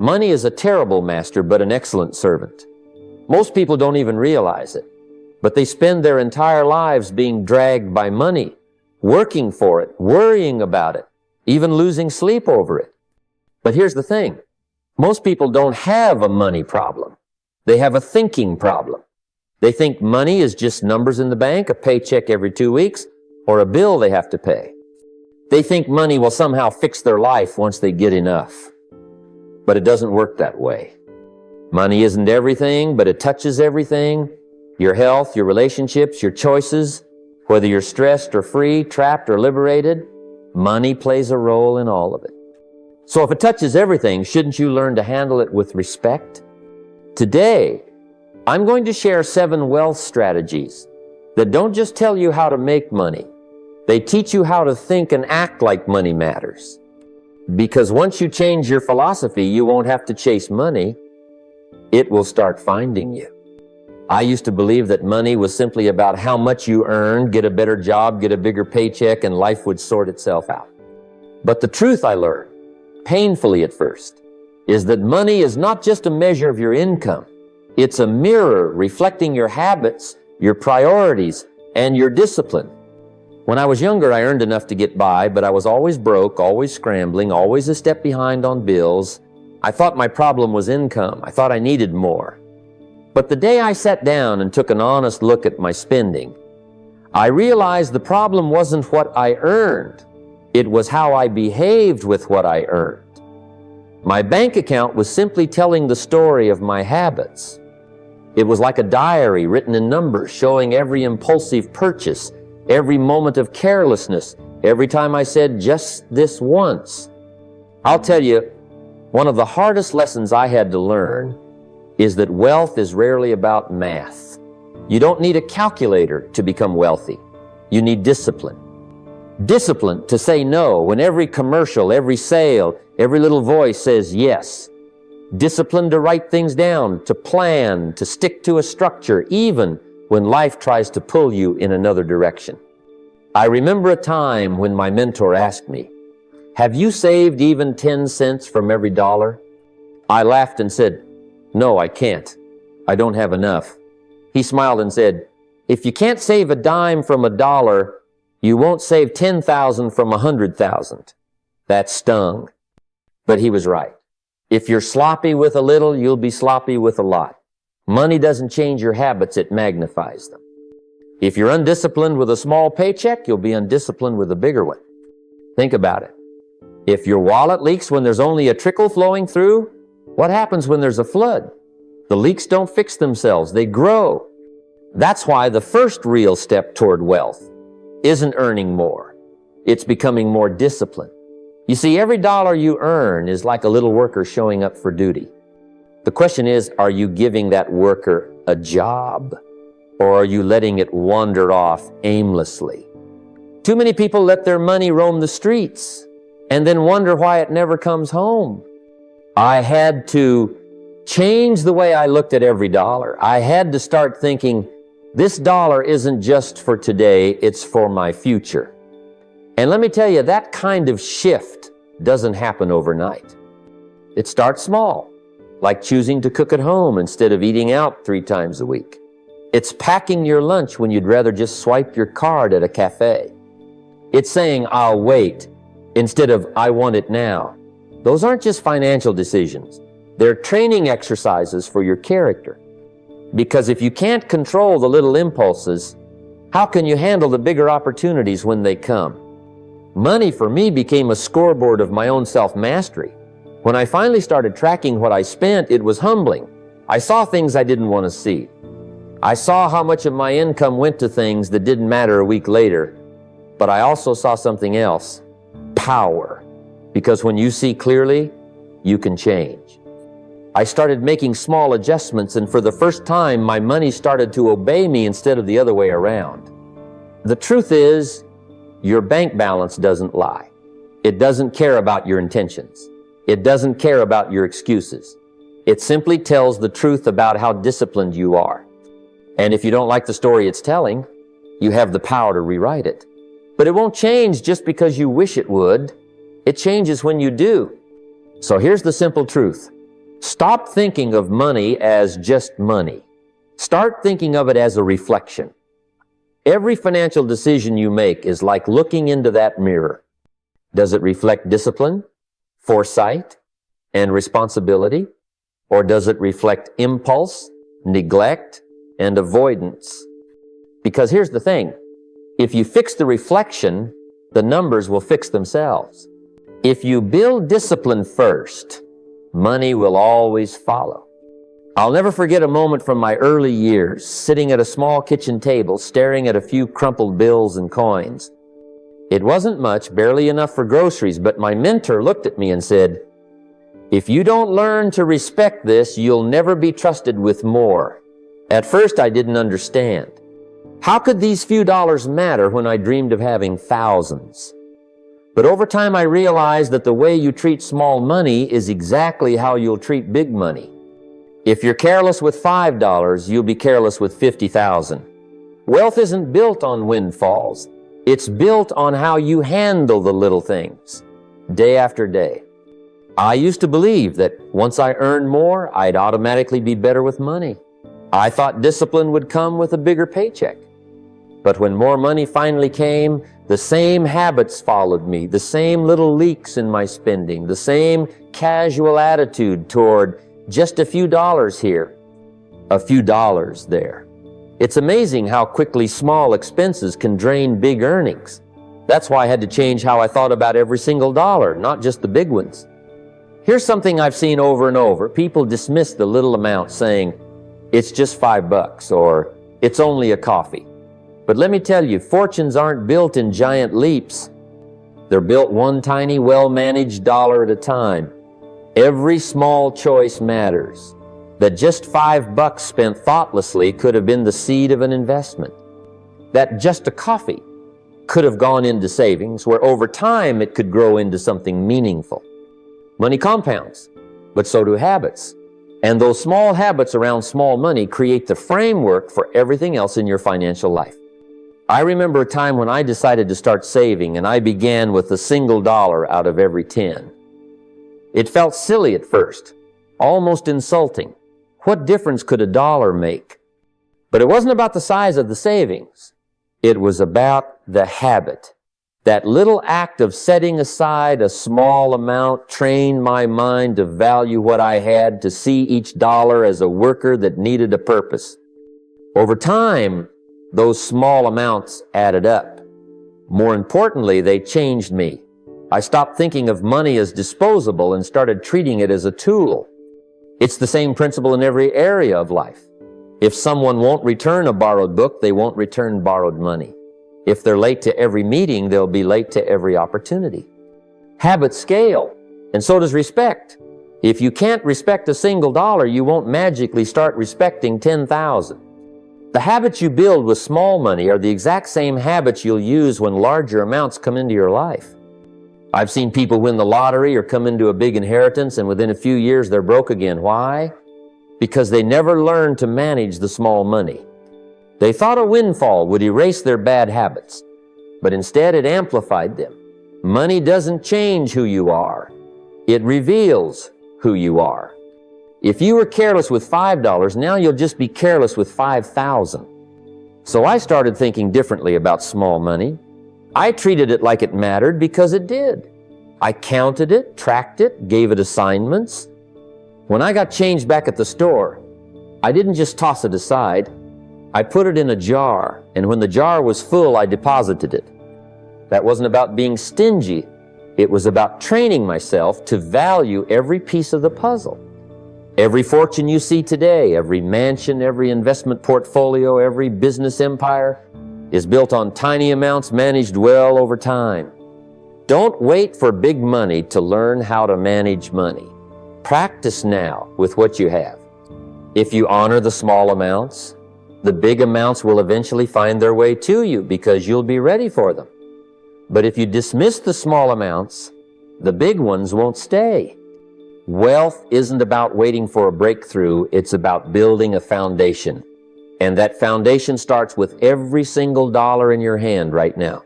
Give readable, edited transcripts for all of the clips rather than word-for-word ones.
Money is a terrible master, but an excellent servant. Most people don't even realize it, but they spend their entire lives being dragged by money, working for it, worrying about it, even losing sleep over it. But here's the thing. Most people don't have a money problem. They have a thinking problem. They think money is just numbers in the bank, a paycheck every 2 weeks, or a bill they have to pay. They think money will somehow fix their life once they get enough. But it doesn't work that way. Money isn't everything, but it touches everything. Your health, your relationships, your choices, whether you're stressed or free, trapped or liberated, money plays a role in all of it. So if it touches everything, shouldn't you learn to handle it with respect? Today, I'm going to share 7 wealth strategies that don't just tell you how to make money. They teach you how to think and act like money matters. Because once you change your philosophy, you won't have to chase money. It will start finding you. I used to believe that money was simply about how much you earned, get a better job, get a bigger paycheck, and life would sort itself out. But the truth I learned, painfully at first, is that money is not just a measure of your income. It's a mirror reflecting your habits, your priorities, and your discipline. When I was younger, I earned enough to get by, but I was always broke, always scrambling, always a step behind on bills. I thought my problem was income. I thought I needed more. But the day I sat down and took an honest look at my spending, I realized the problem wasn't what I earned. It was how I behaved with what I earned. My bank account was simply telling the story of my habits. It was like a diary written in numbers, showing every impulsive purchase, every moment of carelessness, every time I said just this once. I'll tell you, one of the hardest lessons I had to learn is that wealth is rarely about math. You don't need a calculator to become wealthy. You need discipline. Discipline to say no when every commercial, every sale, every little voice says yes. Discipline to write things down, to plan, to stick to a structure, even when life tries to pull you in another direction. I remember a time when my mentor asked me, "Have you saved even 10 cents from every dollar?" I laughed and said, "No, I can't. I don't have enough." He smiled and said, "If you can't save a dime from a dollar, you won't save 10,000 from 100,000. That stung. But he was right. If you're sloppy with a little, you'll be sloppy with a lot. Money doesn't change your habits, it magnifies them. If you're undisciplined with a small paycheck, you'll be undisciplined with a bigger one. Think about it. If your wallet leaks when there's only a trickle flowing through, what happens when there's a flood? The leaks don't fix themselves, they grow. That's why the first real step toward wealth isn't earning more. It's becoming more disciplined. You see, every dollar you earn is like a little worker showing up for duty. The question is, are you giving that worker a job? Or are you letting it wander off aimlessly? Too many people let their money roam the streets and then wonder why it never comes home. I had to change the way I looked at every dollar. I had to start thinking, this dollar isn't just for today, it's for my future. And let me tell you, that kind of shift doesn't happen overnight. It starts small, like choosing to cook at home instead of eating out 3 times a week. It's packing your lunch when you'd rather just swipe your card at a cafe. It's saying, I'll wait, instead of, I want it now. Those aren't just financial decisions. They're training exercises for your character. Because if you can't control the little impulses, how can you handle the bigger opportunities when they come? Money for me became a scoreboard of my own self-mastery. When I finally started tracking what I spent, it was humbling. I saw things I didn't want to see. I saw how much of my income went to things that didn't matter a week later. But I also saw something else, power. Because when you see clearly, you can change. I started making small adjustments, and for the first time, my money started to obey me instead of the other way around. The truth is, your bank balance doesn't lie. It doesn't care about your intentions. It doesn't care about your excuses. It simply tells the truth about how disciplined you are. And if you don't like the story it's telling, you have the power to rewrite it. But it won't change just because you wish it would. It changes when you do. So here's the simple truth. Stop thinking of money as just money. Start thinking of it as a reflection. Every financial decision you make is like looking into that mirror. Does it reflect discipline, foresight, and responsibility? Or does it reflect impulse, neglect, and avoidance? Because here's the thing. If you fix the reflection, the numbers will fix themselves. If you build discipline first, money will always follow. I'll never forget a moment from my early years, sitting at a small kitchen table, staring at a few crumpled bills and coins. It wasn't much, barely enough for groceries, but my mentor looked at me and said, "If you don't learn to respect this, you'll never be trusted with more." At first, I didn't understand. How could these few dollars matter when I dreamed of having thousands? But over time, I realized that the way you treat small money is exactly how you'll treat big money. If you're careless with $5, you'll be careless with 50,000. Wealth isn't built on windfalls. It's built on how you handle the little things, day after day. I used to believe that once I earned more, I'd automatically be better with money. I thought discipline would come with a bigger paycheck. But when more money finally came, the same habits followed me, the same little leaks in my spending, the same casual attitude toward just a few dollars here, a few dollars there. It's amazing how quickly small expenses can drain big earnings. That's why I had to change how I thought about every single dollar, not just the big ones. Here's something I've seen over and over. People dismiss the little amount saying, "It's just $5," or "It's only a coffee." But let me tell you, fortunes aren't built in giant leaps. They're built one tiny, well-managed dollar at a time. Every small choice matters. That just $5 spent thoughtlessly could have been the seed of an investment. That just a coffee could have gone into savings, where over time it could grow into something meaningful. Money compounds, but so do habits. And those small habits around small money create the framework for everything else in your financial life. I remember a time when I decided to start saving, and I began with a single dollar out of every 10. It felt silly at first, almost insulting. What difference could a dollar make? But it wasn't about the size of the savings. It was about the habit. That little act of setting aside a small amount trained my mind to value what I had, to see each dollar as a worker that needed a purpose. Over time, those small amounts added up. More importantly, they changed me. I stopped thinking of money as disposable and started treating it as a tool. It's the same principle in every area of life. If someone won't return a borrowed book, they won't return borrowed money. If they're late to every meeting, they'll be late to every opportunity. Habits scale, and so does respect. If you can't respect a single dollar, you won't magically start respecting 10,000. The habits you build with small money are the exact same habits you'll use when larger amounts come into your life. I've seen people win the lottery or come into a big inheritance, and within a few years they're broke again. Why? Because they never learned to manage the small money. They thought a windfall would erase their bad habits, but instead it amplified them. Money doesn't change who you are. It reveals who you are. If you were careless with $5, now you'll just be careless with 5,000. So I started thinking differently about small money. I treated it like it mattered because it did. I counted it, tracked it, gave it assignments. When I got change back at the store, I didn't just toss it aside. I put it in a jar, and when the jar was full, I deposited it. That wasn't about being stingy. It was about training myself to value every piece of the puzzle. Every fortune you see today, every mansion, every investment portfolio, every business empire is built on tiny amounts managed well over time. Don't wait for big money to learn how to manage money. Practice now with what you have. If you honor the small amounts, the big amounts will eventually find their way to you because you'll be ready for them. But if you dismiss the small amounts, the big ones won't stay. Wealth isn't about waiting for a breakthrough, it's about building a foundation. And that foundation starts with every single dollar in your hand right now.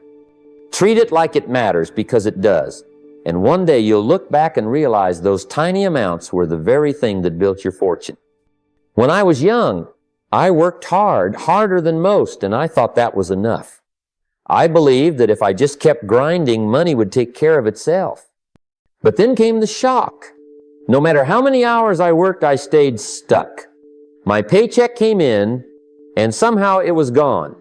Treat it like it matters because it does. And one day you'll look back and realize those tiny amounts were the very thing that built your fortune. When I was young, I worked hard, harder than most, and I thought that was enough. I believed that if I just kept grinding, money would take care of itself. But then came the shock. No matter how many hours I worked, I stayed stuck. My paycheck came in, and somehow it was gone.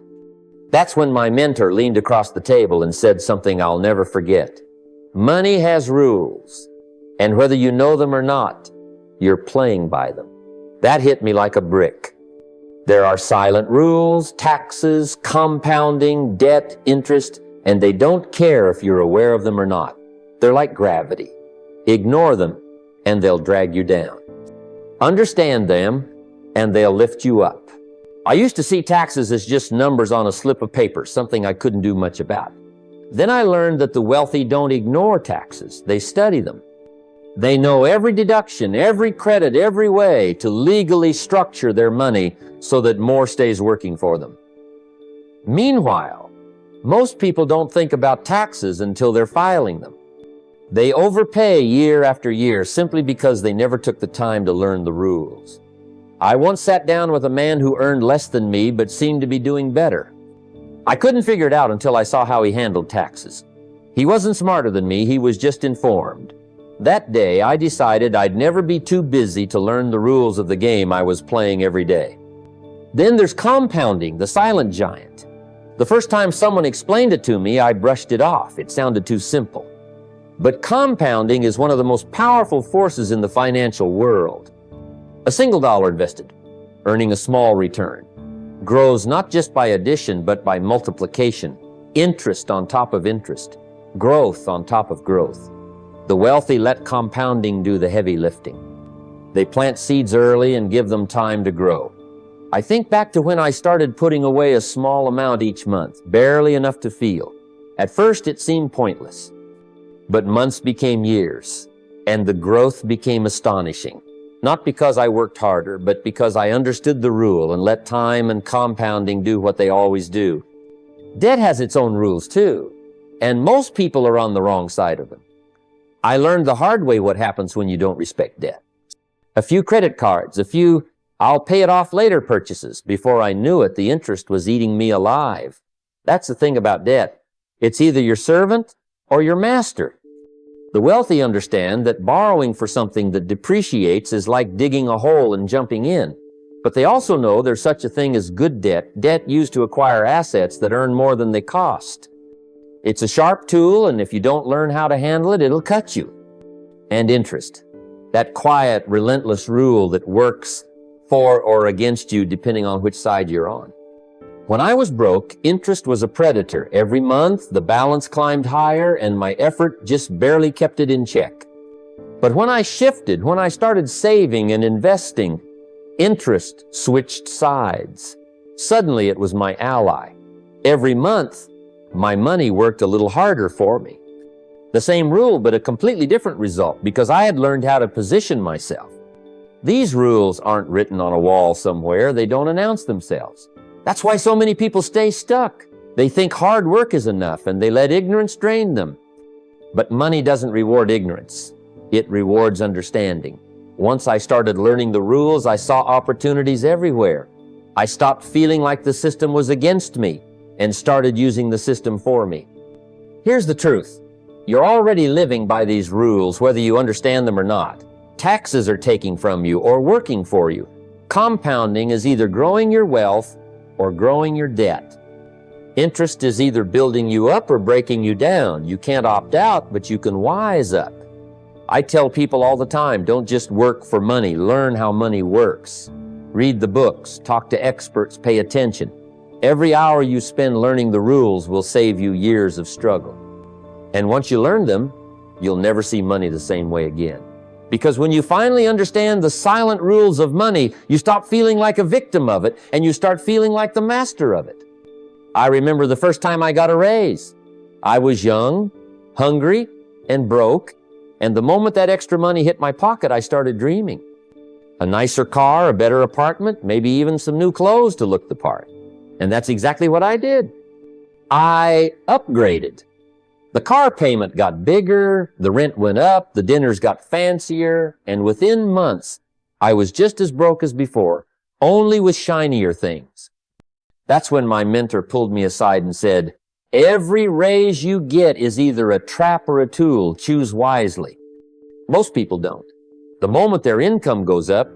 That's when my mentor leaned across the table and said something I'll never forget. Money has rules, and whether you know them or not, you're playing by them. That hit me like a brick. There are silent rules, taxes, compounding, debt, interest, and they don't care if you're aware of them or not. They're like gravity. Ignore them, and they'll drag you down. Understand them, and they'll lift you up. I used to see taxes as just numbers on a slip of paper, something I couldn't do much about. Then I learned that the wealthy don't ignore taxes. They study them. They know every deduction, every credit, every way to legally structure their money so that more stays working for them. Meanwhile, most people don't think about taxes until they're filing them. They overpay year after year simply because they never took the time to learn the rules. I once sat down with a man who earned less than me but seemed to be doing better. I couldn't figure it out until I saw how he handled taxes. He wasn't smarter than me, he was just informed. That day, I decided I'd never be too busy to learn the rules of the game I was playing every day. Then there's compounding, the silent giant. The first time someone explained it to me, I brushed it off. It sounded too simple. But compounding is one of the most powerful forces in the financial world. A single dollar invested, earning a small return, grows not just by addition, but by multiplication, interest on top of interest, growth on top of growth. The wealthy let compounding do the heavy lifting. They plant seeds early and give them time to grow. I think back to when I started putting away a small amount each month, barely enough to feel. At first it seemed pointless, but months became years, and the growth became astonishing. Not because I worked harder, but because I understood the rule and let time and compounding do what they always do. Debt has its own rules too, and most people are on the wrong side of them. I learned the hard way what happens when you don't respect debt. A few credit cards, a few I'll pay it off later purchases. Before I knew it, the interest was eating me alive. That's the thing about debt. It's either your servant or your master. The wealthy understand that borrowing for something that depreciates is like digging a hole and jumping in. But they also know there's such a thing as good debt, debt used to acquire assets that earn more than they cost. It's a sharp tool, and if you don't learn how to handle it, it'll cut you. And interest, that quiet, relentless rule that works for or against you depending on which side you're on. When I was broke, interest was a predator. Every month, the balance climbed higher, and my effort just barely kept it in check. But when I shifted, when I started saving and investing, interest switched sides. Suddenly, it was my ally. Every month, my money worked a little harder for me. The same rule, but a completely different result, because I had learned how to position myself. These rules aren't written on a wall somewhere. They don't announce themselves. That's why so many people stay stuck. They think hard work is enough, and they let ignorance drain them. But money doesn't reward ignorance. It rewards understanding. Once I started learning the rules, I saw opportunities everywhere. I stopped feeling like the system was against me and started using the system for me. Here's the truth. You're already living by these rules, whether you understand them or not. Taxes are taking from you or working for you. Compounding is either growing your wealth or growing your debt. Interest is either building you up or breaking you down. You can't opt out, but you can wise up. I tell people all the time, don't just work for money, learn how money works. Read the books, talk to experts, pay attention. Every hour you spend learning the rules will save you years of struggle. And once you learn them, you'll never see money the same way again. Because when you finally understand the silent rules of money, you stop feeling like a victim of it, and you start feeling like the master of it. I remember the first time I got a raise. I was young, hungry, and broke, and the moment that extra money hit my pocket, I started dreaming. A nicer car, a better apartment, maybe even some new clothes to look the part. And that's exactly what I did. I upgraded. The car payment got bigger, the rent went up, the dinners got fancier, and within months, I was just as broke as before, only with shinier things. That's when my mentor pulled me aside and said, "Every raise you get is either a trap or a tool. Choose wisely." Most people don't. The moment their income goes up,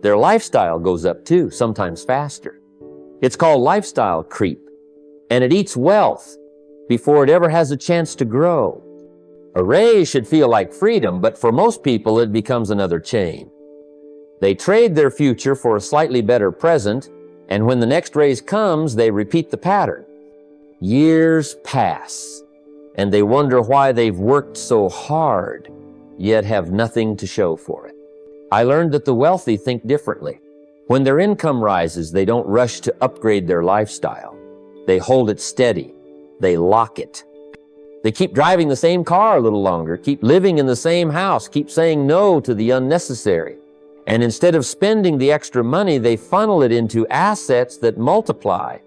their lifestyle goes up too, sometimes faster. It's called lifestyle creep, and it eats wealth before it ever has a chance to grow. A raise should feel like freedom, but for most people it becomes another chain. They trade their future for a slightly better present, and when the next raise comes, they repeat the pattern. Years pass, and they wonder why they've worked so hard, yet have nothing to show for it. I learned that the wealthy think differently. When their income rises, they don't rush to upgrade their lifestyle. They hold it steady. They lock it. They keep driving the same car a little longer, keep living in the same house, keep saying no to the unnecessary. And instead of spending the extra money, they funnel it into assets that multiply.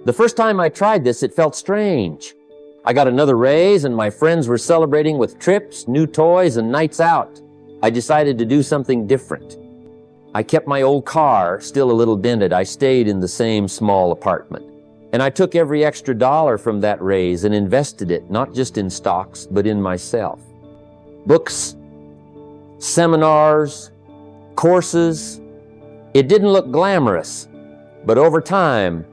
The first time I tried this, it felt strange. I got another raise and my friends were celebrating with trips, new toys, and nights out. I decided to do something different. I kept my old car, still a little dented. I stayed in the same small apartment. And I took every extra dollar from that raise and invested it, not just in stocks, but in myself. Books, seminars, courses. It didn't look glamorous, but over time,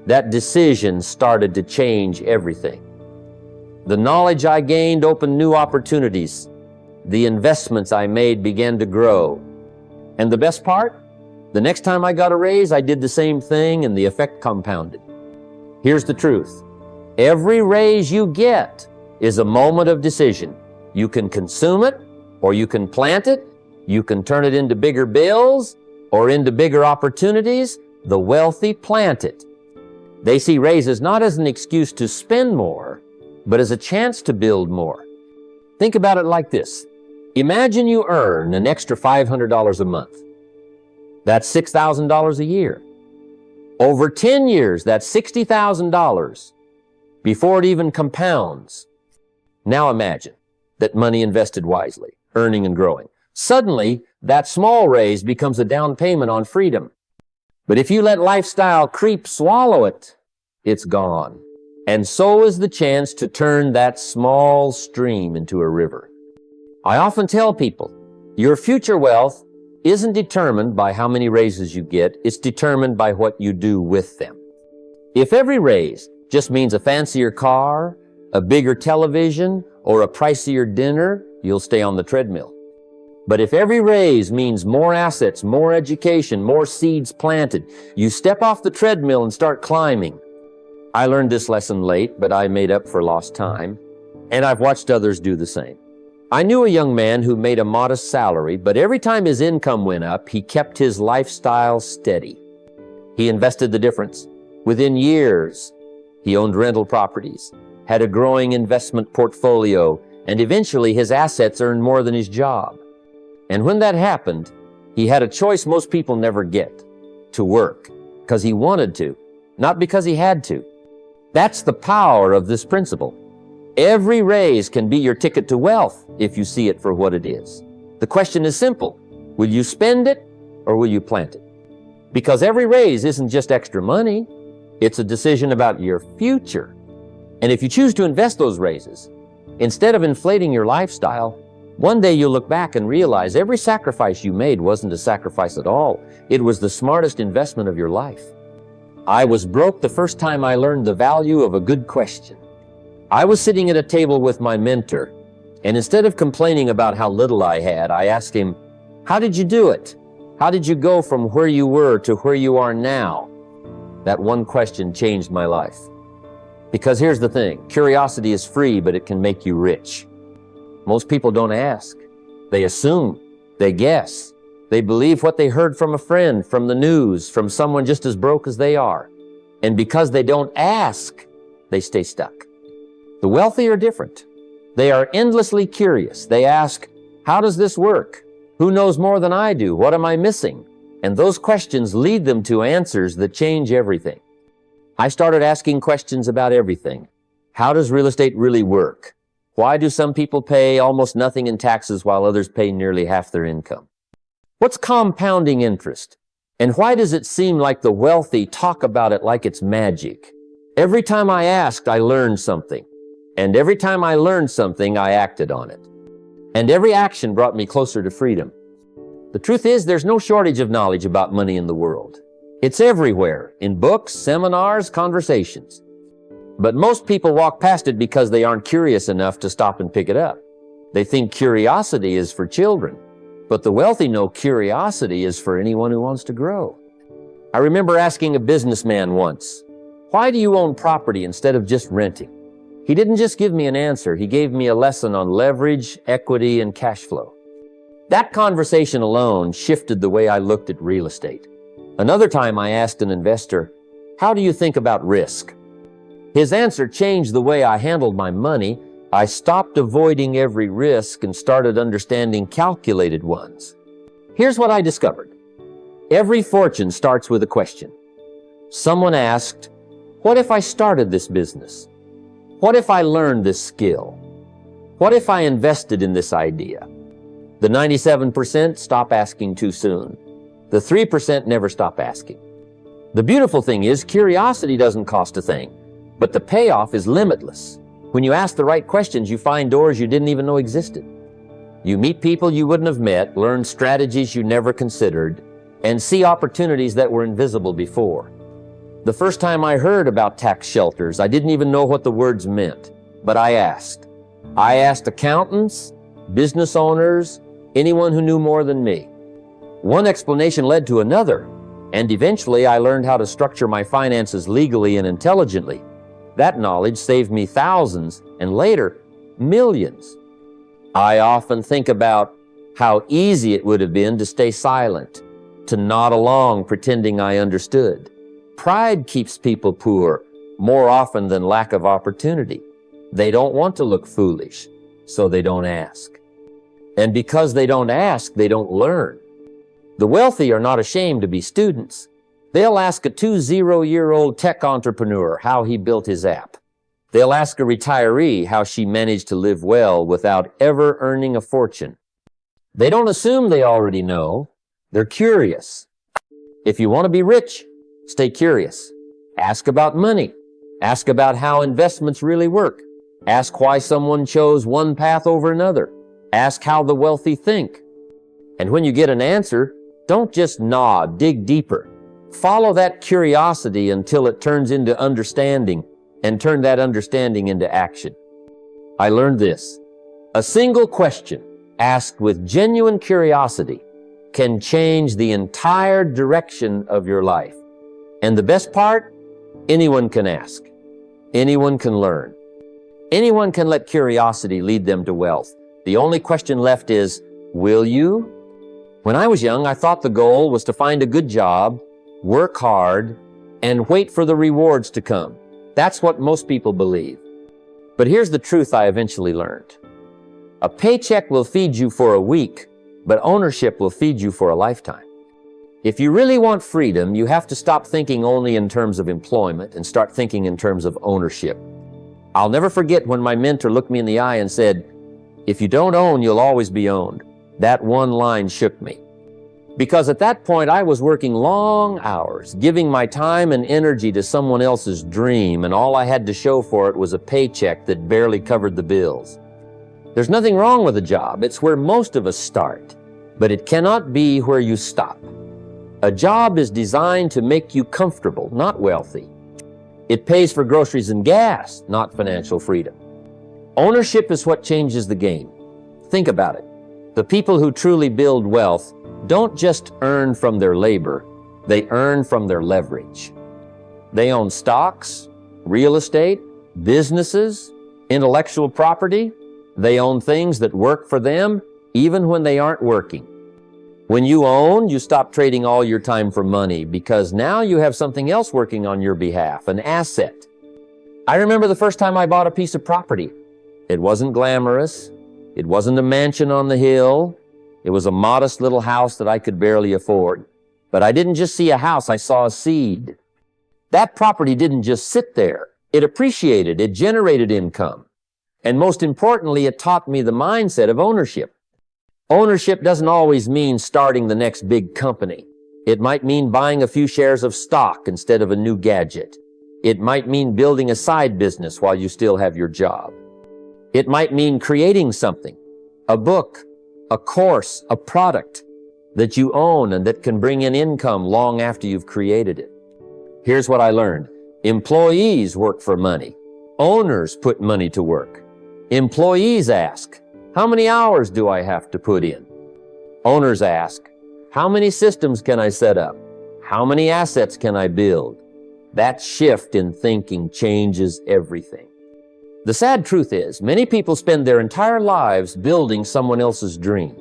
that decision started to change everything. The knowledge I gained opened new opportunities. The investments I made began to grow. And the best part? The next time I got a raise, I did the same thing and the effect compounded. Here's the truth. Every raise you get is a moment of decision. You can consume it, or you can plant it. You can turn it into bigger bills or into bigger opportunities. The wealthy plant it. They see raises not as an excuse to spend more, but as a chance to build more. Think about it like this. Imagine you earn an extra $500 a month. That's $6,000 a year. Over 10 years, that's $60,000 before it even compounds. Now imagine that money invested wisely, earning and growing. Suddenly, that small raise becomes a down payment on freedom. But if you let lifestyle creep swallow it, it's gone. And so is the chance to turn that small stream into a river. I often tell people, your future wealth isn't determined by how many raises you get, it's determined by what you do with them. If every raise just means a fancier car, a bigger television, or a pricier dinner, you'll stay on the treadmill. But if every raise means more assets, more education, more seeds planted, you step off the treadmill and start climbing. I learned this lesson late, but I made up for lost time, and I've watched others do the same. I knew a young man who made a modest salary, but every time his income went up, he kept his lifestyle steady. He invested the difference. Within years, he owned rental properties, had a growing investment portfolio, and eventually his assets earned more than his job. And when that happened, he had a choice most people never get, to work, because he wanted to, not because he had to. That's the power of this principle. Every raise can be your ticket to wealth if you see it for what it is. The question is simple. Will you spend it or will you plant it? Because every raise isn't just extra money. It's a decision about your future. And if you choose to invest those raises, instead of inflating your lifestyle, one day you'll look back and realize every sacrifice you made wasn't a sacrifice at all. It was the smartest investment of your life. I was broke the first time I learned the value of a good question. I was sitting at a table with my mentor, and instead of complaining about how little I had, I asked him, "How did you do it? How did you go from where you were to where you are now?" That one question changed my life. Because here's the thing, curiosity is free, but it can make you rich. Most people don't ask. They assume. They guess. They believe what they heard from a friend, from the news, from someone just as broke as they are. And because they don't ask, they stay stuck. The wealthy are different. They are endlessly curious. They ask, how does this work? Who knows more than I do? What am I missing? And those questions lead them to answers that change everything. I started asking questions about everything. How does real estate really work? Why do some people pay almost nothing in taxes while others pay nearly half their income? What's compounding interest? And why does it seem like the wealthy talk about it like it's magic? Every time I asked, I learned something. And every time I learned something, I acted on it. And every action brought me closer to freedom. The truth is, there's no shortage of knowledge about money in the world. It's everywhere, in books, seminars, conversations. But most people walk past it because they aren't curious enough to stop and pick it up. They think curiosity is for children, but the wealthy know curiosity is for anyone who wants to grow. I remember asking a businessman once, "Why do you own property instead of just renting?" He didn't just give me an answer, he gave me a lesson on leverage, equity, and cash flow. That conversation alone shifted the way I looked at real estate. Another time I asked an investor, "How do you think about risk?" His answer changed the way I handled my money. I stopped avoiding every risk and started understanding calculated ones. Here's what I discovered. Every fortune starts with a question. Someone asked, "What if I started this business? What if I learned this skill? What if I invested in this idea?" The 97% stop asking too soon. The 3% never stop asking. The beautiful thing is, curiosity doesn't cost a thing, but the payoff is limitless. When you ask the right questions, you find doors you didn't even know existed. You meet people you wouldn't have met, learn strategies you never considered, and see opportunities that were invisible before. The first time I heard about tax shelters, I didn't even know what the words meant, but I asked. I asked accountants, business owners, anyone who knew more than me. One explanation led to another, and eventually I learned how to structure my finances legally and intelligently. That knowledge saved me thousands, and later, millions. I often think about how easy it would have been to stay silent, to nod along pretending I understood. Pride keeps people poor more often than lack of opportunity. They don't want to look foolish, so they don't ask. And because they don't ask, they don't learn. The wealthy are not ashamed to be students. They'll ask a 20-year-old tech entrepreneur how he built his app. They'll ask a retiree how she managed to live well without ever earning a fortune. They don't assume they already know. They're curious. If you want to be rich, stay curious. Ask about money. Ask about how investments really work. Ask why someone chose one path over another. Ask how the wealthy think. And when you get an answer, don't just nod, dig deeper. Follow that curiosity until it turns into understanding, and turn that understanding into action. I learned this. A single question asked with genuine curiosity can change the entire direction of your life. And the best part, anyone can ask. Anyone can learn. Anyone can let curiosity lead them to wealth. The only question left is, will you? When I was young, I thought the goal was to find a good job, work hard, and wait for the rewards to come. That's what most people believe. But here's the truth I eventually learned. A paycheck will feed you for a week, but ownership will feed you for a lifetime. If you really want freedom, you have to stop thinking only in terms of employment and start thinking in terms of ownership. I'll never forget when my mentor looked me in the eye and said, "If you don't own, you'll always be owned." That one line shook me. Because at that point, I was working long hours, giving my time and energy to someone else's dream, and all I had to show for it was a paycheck that barely covered the bills. There's nothing wrong with a job. It's where most of us start. But it cannot be where you stop. A job is designed to make you comfortable, not wealthy. It pays for groceries and gas, not financial freedom. Ownership is what changes the game. Think about it. The people who truly build wealth don't just earn from their labor, they earn from their leverage. They own stocks, real estate, businesses, intellectual property. They own things that work for them even when they aren't working. When you own, you stop trading all your time for money because now you have something else working on your behalf, an asset. I remember the first time I bought a piece of property. It wasn't glamorous. It wasn't a mansion on the hill. It was a modest little house that I could barely afford. But I didn't just see a house, I saw a seed. That property didn't just sit there. It appreciated, it generated income. And most importantly, it taught me the mindset of ownership. Ownership doesn't always mean starting the next big company. It might mean buying a few shares of stock instead of a new gadget. It might mean building a side business while you still have your job. It might mean creating something, a book, a course, a product that you own and that can bring in income long after you've created it. Here's what I learned. Employees work for money. Owners put money to work. Employees ask, how many hours do I have to put in? Owners ask, how many systems can I set up? How many assets can I build? That shift in thinking changes everything. The sad truth is, many people spend their entire lives building someone else's dream.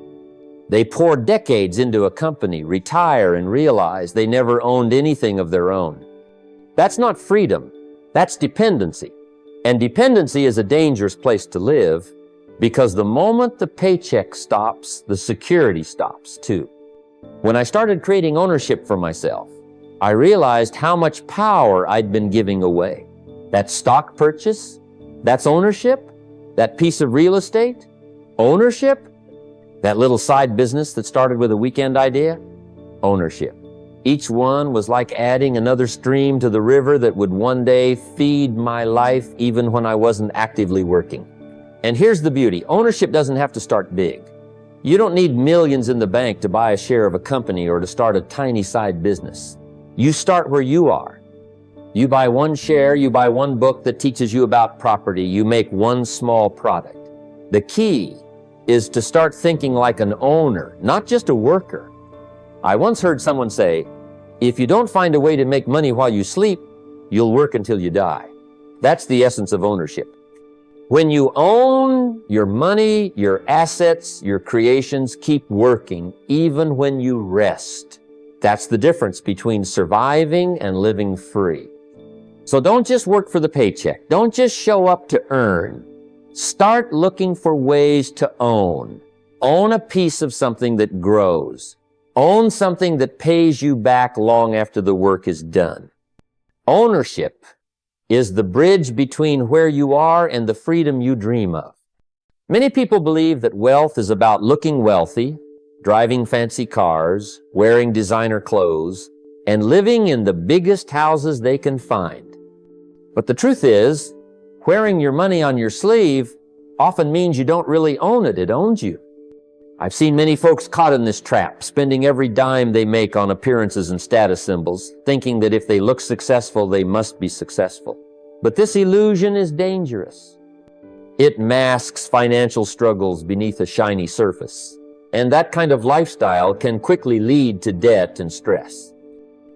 They pour decades into a company, retire, and realize they never owned anything of their own. That's not freedom, that's dependency. And dependency is a dangerous place to live because the moment the paycheck stops, the security stops too. When I started creating ownership for myself, I realized how much power I'd been giving away. That stock purchase, that's ownership. That piece of real estate, ownership. That little side business that started with a weekend idea, ownership. Each one was like adding another stream to the river that would one day feed my life even when I wasn't actively working. And here's the beauty. Ownership doesn't have to start big. You don't need millions in the bank to buy a share of a company or to start a tiny side business. You start where you are. You buy one share, you buy one book that teaches you about property, you make one small product. The key is to start thinking like an owner, not just a worker. I once heard someone say, if you don't find a way to make money while you sleep, you'll work until you die. That's the essence of ownership. When you own your money, your assets, your creations, keep working even when you rest. That's the difference between surviving and living free. So don't just work for the paycheck. Don't just show up to earn. Start looking for ways to own. Own a piece of something that grows. Own something that pays you back long after the work is done. Ownership is the bridge between where you are and the freedom you dream of. Many people believe that wealth is about looking wealthy, driving fancy cars, wearing designer clothes, and living in the biggest houses they can find. But the truth is, wearing your money on your sleeve often means you don't really own it, it owns you. I've seen many folks caught in this trap, spending every dime they make on appearances and status symbols, thinking that if they look successful, they must be successful. But this illusion is dangerous. It masks financial struggles beneath a shiny surface, and that kind of lifestyle can quickly lead to debt and stress.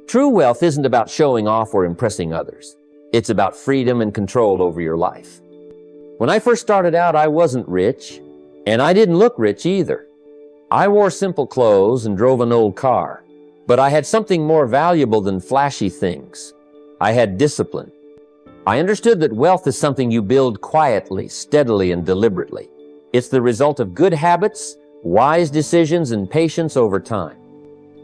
True wealth isn't about showing off or impressing others. It's about freedom and control over your life. When I first started out, I wasn't rich, and I didn't look rich either. I wore simple clothes and drove an old car, but I had something more valuable than flashy things. I had discipline. I understood that wealth is something you build quietly, steadily, and deliberately. It's the result of good habits, wise decisions, and patience over time.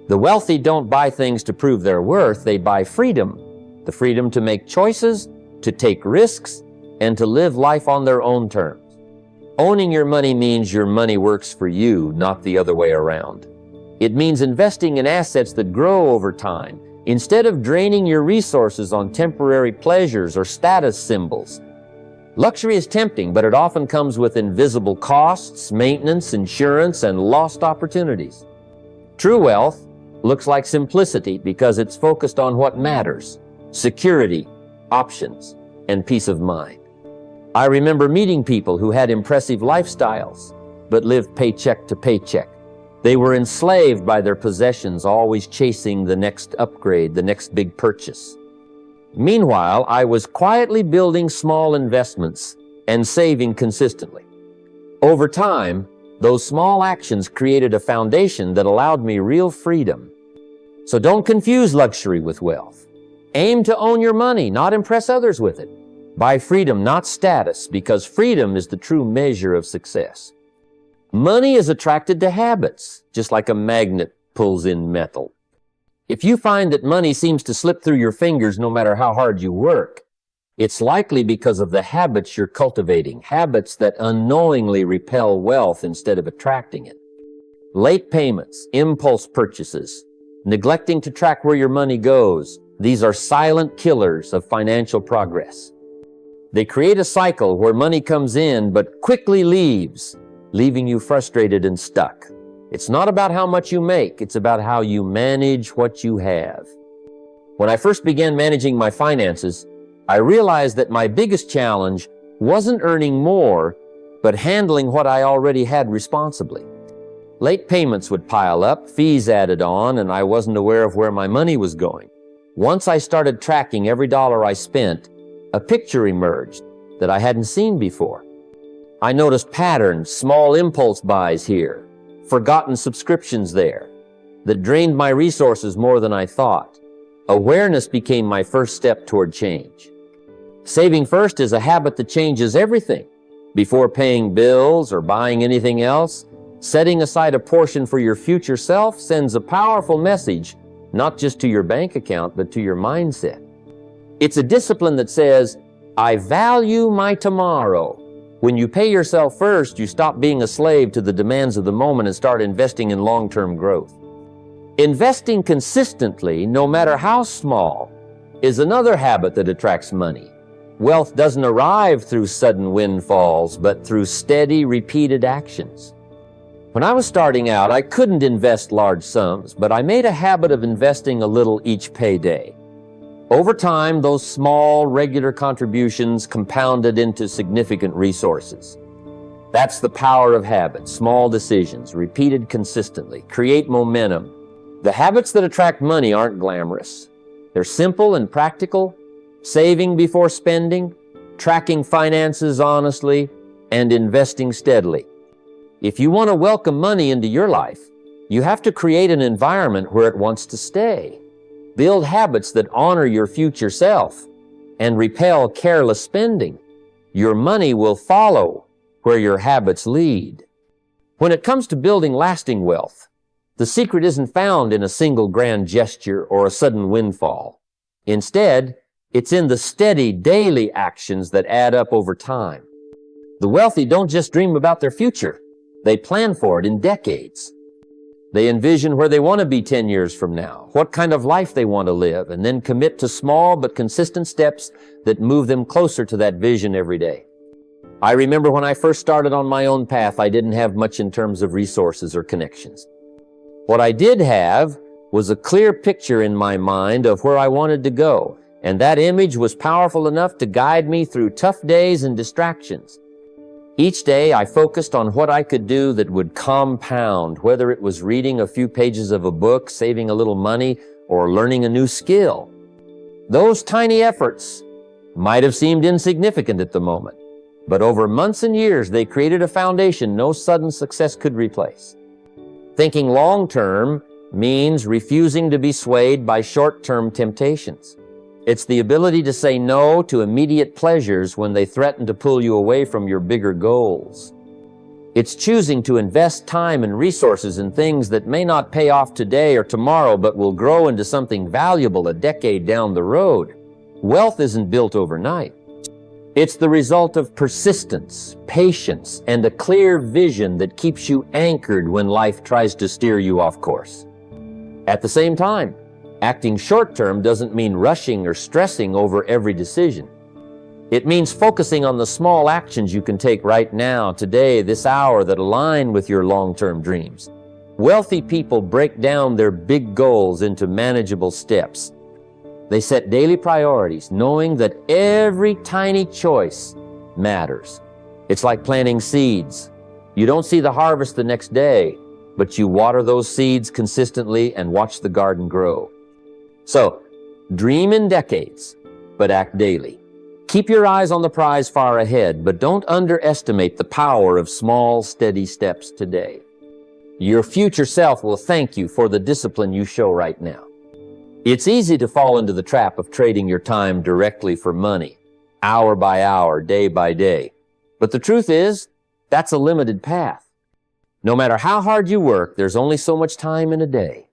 The wealthy don't buy things to prove their worth, they buy freedom. The freedom to make choices, to take risks, and to live life on their own terms. Owning your money means your money works for you, not the other way around. It means investing in assets that grow over time, instead of draining your resources on temporary pleasures or status symbols. Luxury is tempting, but it often comes with invisible costs, maintenance, insurance, and lost opportunities. True wealth looks like simplicity because it's focused on what matters: security, options, and peace of mind. I remember meeting people who had impressive lifestyles, but lived paycheck to paycheck. They were enslaved by their possessions, always chasing the next upgrade, the next big purchase. Meanwhile, I was quietly building small investments and saving consistently. Over time, those small actions created a foundation that allowed me real freedom. So don't confuse luxury with wealth. Aim to own your money, not impress others with it. Buy freedom, not status, because freedom is the true measure of success. Money is attracted to habits, just like a magnet pulls in metal. If you find that money seems to slip through your fingers no matter how hard you work, It's likely because of the habits you're cultivating, habits that unknowingly repel wealth instead of attracting it. Late payments, impulse purchases, neglecting to track where your money goes, these are silent killers of financial progress. They create a cycle where money comes in but quickly leaves, leaving you frustrated and stuck. It's not about how much you make, it's about how you manage what you have. When I first began managing my finances, I realized that my biggest challenge wasn't earning more, but handling what I already had responsibly. Late payments would pile up, fees added on, and I wasn't aware of where my money was going. Once I started tracking every dollar I spent, a picture emerged that I hadn't seen before. I noticed patterns, small impulse buys here, forgotten subscriptions there, that drained my resources more than I thought. Awareness became my first step toward change. Saving first is a habit that changes everything. Before paying bills or buying anything else, setting aside a portion for your future self sends a powerful message, not just to your bank account, but to your mindset. It's a discipline that says, I value my tomorrow. When you pay yourself first, you stop being a slave to the demands of the moment and start investing in long-term growth. Investing consistently, no matter how small, is another habit that attracts money. Wealth doesn't arrive through sudden windfalls, but through steady, repeated actions. When I was starting out, I couldn't invest large sums, but I made a habit of investing a little each payday. Over time, those small, regular contributions compounded into significant resources. That's the power of habits, small decisions, repeated consistently, create momentum. The habits that attract money aren't glamorous. They're simple and practical, saving before spending, tracking finances honestly, and investing steadily. If you want to welcome money into your life, you have to create an environment where it wants to stay. Build habits that honor your future self and repel careless spending. Your money will follow where your habits lead. When it comes to building lasting wealth, the secret isn't found in a single grand gesture or a sudden windfall. Instead, it's in the steady daily actions that add up over time. The wealthy don't just dream about their future. They plan for it in decades. They envision where they want to be 10 years from now, what kind of life they want to live, and then commit to small but consistent steps that move them closer to that vision every day. I remember when I first started on my own path, I didn't have much in terms of resources or connections. What I did have was a clear picture in my mind of where I wanted to go, and that image was powerful enough to guide me through tough days and distractions. Each day I focused on what I could do that would compound, whether it was reading a few pages of a book, saving a little money, or learning a new skill. Those tiny efforts might have seemed insignificant at the moment, but over months and years they created a foundation no sudden success could replace. Thinking long-term means refusing to be swayed by short-term temptations. It's the ability to say no to immediate pleasures when they threaten to pull you away from your bigger goals. It's choosing to invest time and resources in things that may not pay off today or tomorrow, but will grow into something valuable a decade down the road. Wealth isn't built overnight. It's the result of persistence, patience, and a clear vision that keeps you anchored when life tries to steer you off course. At the same time, acting short-term doesn't mean rushing or stressing over every decision. It means focusing on the small actions you can take right now, today, this hour, that align with your long-term dreams. Wealthy people break down their big goals into manageable steps. They set daily priorities, knowing that every tiny choice matters. It's like planting seeds. You don't see the harvest the next day, but you water those seeds consistently and watch the garden grow. So, dream in decades, but act daily. Keep your eyes on the prize far ahead, but don't underestimate the power of small, steady steps today. Your future self will thank you for the discipline you show right now. It's easy to fall into the trap of trading your time directly for money, hour by hour, day by day. But the truth is, that's a limited path. No matter how hard you work, there's only so much time in a day.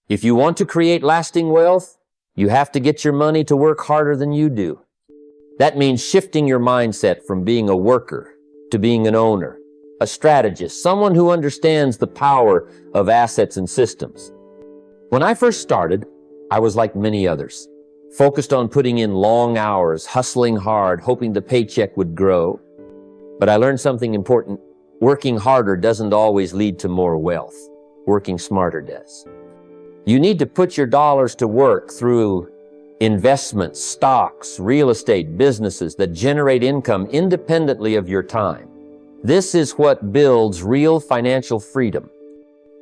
If you want to create lasting wealth, you have to get your money to work harder than you do. That means shifting your mindset from being a worker to being an owner, a strategist, someone who understands the power of assets and systems. When I first started, I was like many others, focused on putting in long hours, hustling hard, hoping the paycheck would grow. But I learned something important. Working harder doesn't always lead to more wealth. Working smarter does. You need to put your dollars to work through investments, stocks, real estate, businesses that generate income independently of your time. This is what builds real financial freedom.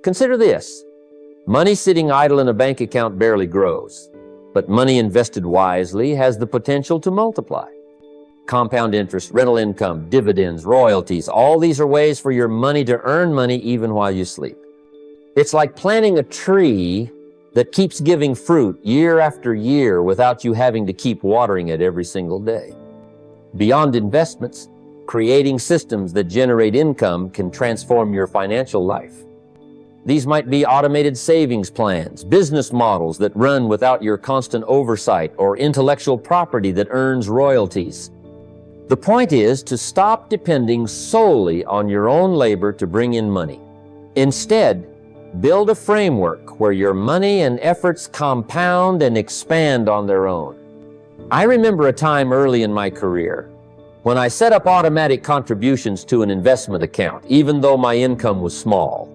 Consider this. Money sitting idle in a bank account barely grows, but money invested wisely has the potential to multiply. Compound interest, rental income, dividends, royalties, all these are ways for your money to earn money even while you sleep. It's like planting a tree that keeps giving fruit year after year without you having to keep watering it every single day. Beyond investments, creating systems that generate income can transform your financial life. These might be automated savings plans, business models that run without your constant oversight, or intellectual property that earns royalties. The point is to stop depending solely on your own labor to bring in money. Instead, build a framework where your money and efforts compound and expand on their own. I remember a time early in my career when I set up automatic contributions to an investment account, even though my income was small.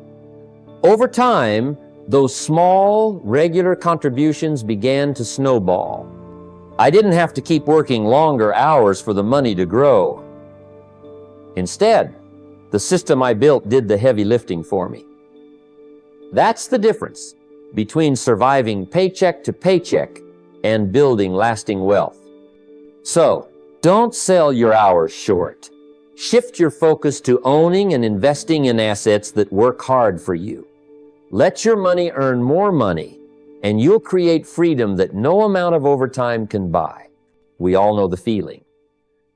Over time, those small, regular contributions began to snowball. I didn't have to keep working longer hours for the money to grow. Instead, the system I built did the heavy lifting for me. That's the difference between surviving paycheck to paycheck and building lasting wealth. So, don't sell your hours short. Shift your focus to owning and investing in assets that work hard for you. Let your money earn more money, and you'll create freedom that no amount of overtime can buy. We all know the feeling.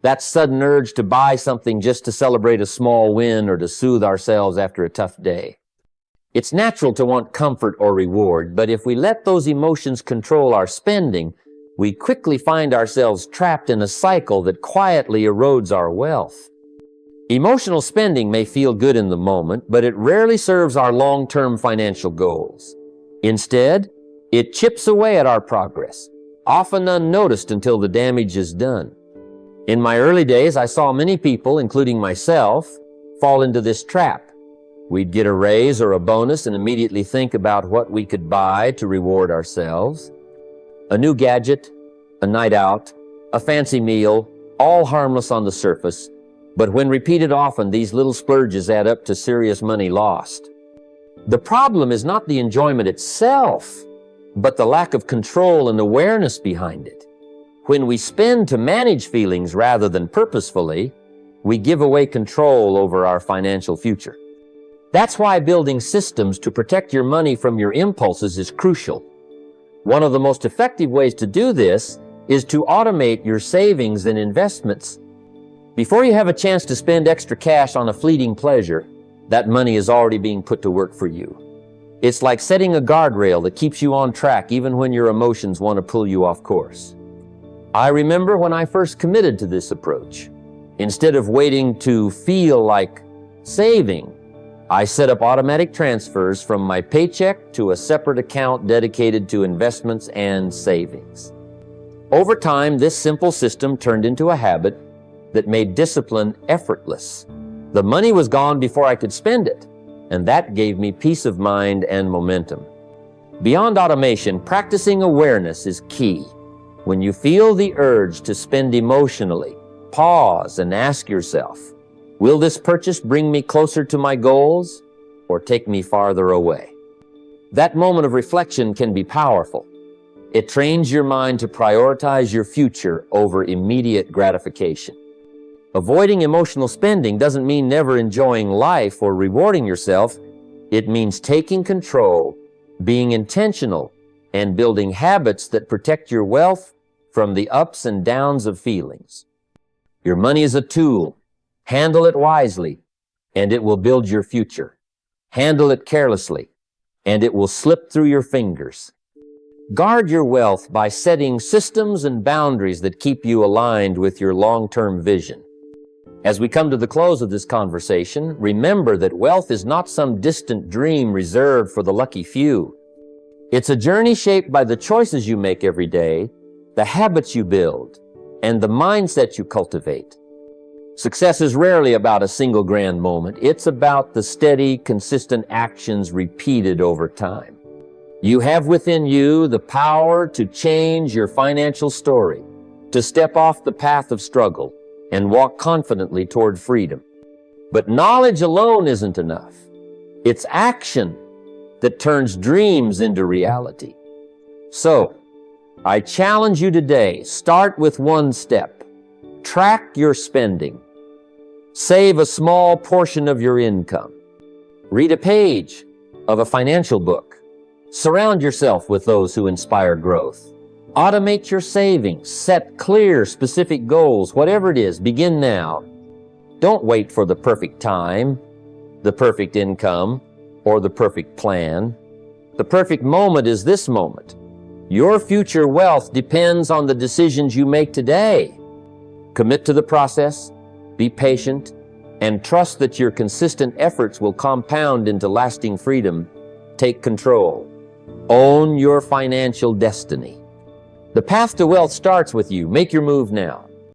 That sudden urge to buy something just to celebrate a small win or to soothe ourselves after a tough day. It's natural to want comfort or reward, but if we let those emotions control our spending, we quickly find ourselves trapped in a cycle that quietly erodes our wealth. Emotional spending may feel good in the moment, but it rarely serves our long-term financial goals. Instead, it chips away at our progress, often unnoticed until the damage is done. In my early days, I saw many people, including myself, fall into this trap. We'd get a raise or a bonus and immediately think about what we could buy to reward ourselves. A new gadget, a night out, a fancy meal, all harmless on the surface, but when repeated often, these little splurges add up to serious money lost. The problem is not the enjoyment itself, but the lack of control and awareness behind it. When we spend to manage feelings rather than purposefully, we give away control over our financial future. That's why building systems to protect your money from your impulses is crucial. One of the most effective ways to do this is to automate your savings and investments. Before you have a chance to spend extra cash on a fleeting pleasure, that money is already being put to work for you. It's like setting a guardrail that keeps you on track even when your emotions want to pull you off course. I remember when I first committed to this approach. Instead of waiting to feel like saving, I set up automatic transfers from my paycheck to a separate account dedicated to investments and savings. Over time, this simple system turned into a habit that made discipline effortless. The money was gone before I could spend it, and that gave me peace of mind and momentum. Beyond automation, practicing awareness is key. When you feel the urge to spend emotionally, pause and ask yourself, will this purchase bring me closer to my goals or take me farther away? That moment of reflection can be powerful. It trains your mind to prioritize your future over immediate gratification. Avoiding emotional spending doesn't mean never enjoying life or rewarding yourself. It means taking control, being intentional, and building habits that protect your wealth from the ups and downs of feelings. Your money is a tool. Handle it wisely, and it will build your future. Handle it carelessly, and it will slip through your fingers. Guard your wealth by setting systems and boundaries that keep you aligned with your long-term vision. As we come to the close of this conversation, remember that wealth is not some distant dream reserved for the lucky few. It's a journey shaped by the choices you make every day, the habits you build, and the mindset you cultivate. Success is rarely about a single grand moment. It's about the steady, consistent actions repeated over time. You have within you the power to change your financial story, to step off the path of struggle, and walk confidently toward freedom. But knowledge alone isn't enough. It's action that turns dreams into reality. So, I challenge you today, start with one step. Track your spending. Save a small portion of your income. Read a page of a financial book. Surround yourself with those who inspire growth. Automate your savings. Set clear, specific goals. Whatever it is, begin now. Don't wait for the perfect time, the perfect income, or the perfect plan. The perfect moment is this moment. Your future wealth depends on the decisions you make today. Commit to the process, be patient, and trust that your consistent efforts will compound into lasting freedom. Take control. Own your financial destiny. The path to wealth starts with you. Make your move now.